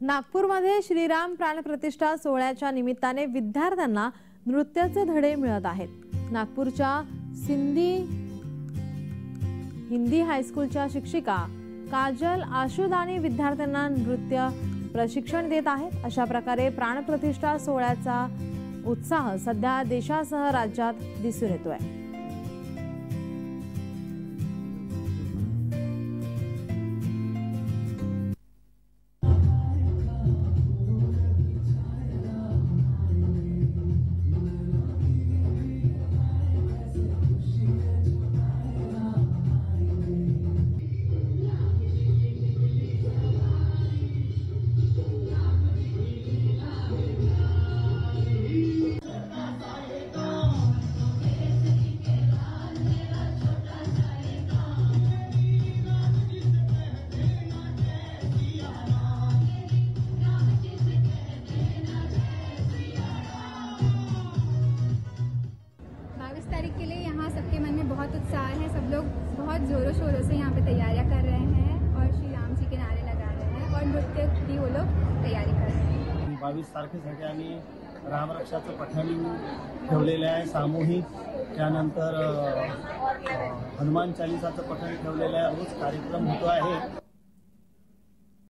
नागपूरमध्ये श्रीराम प्राणप्रतिष्ठा सोहळ्याच्या निमित्ताने विद्यार्थ्यांना नृत्याचे धडे मिळत आहेत। नागपूरच्या हिंदी हायस्कूलच्या शिक्षिका काजल आशुदानी विद्यार्थ्यांना नृत्य प्रशिक्षण देत आहेत। अशा प्रकारे प्राणप्रतिष्ठा सोहळ्याचा उत्साह सध्या देशासह राज्यात दिसून येतोय। तारीख के लिए यहाँ सबके मन में बहुत उत्साह है। सब लोग बहुत ज़ोरों शोरों से यहाँ पे तैयारियाँ कर रहे हैं और श्री राम जी के नारे लगा रहे हैं और नृत्य की वो लोग तैयारी कर रहे हैं। 22 तारखेसाठी आम्ही रामरक्षाचं पठण ठेवलेलं आहे सामूहिक। त्यानंतर हनुमान चालीसाचं पठण ठेवलेलं आहे। रोज कार्यक्रम होतो आहे।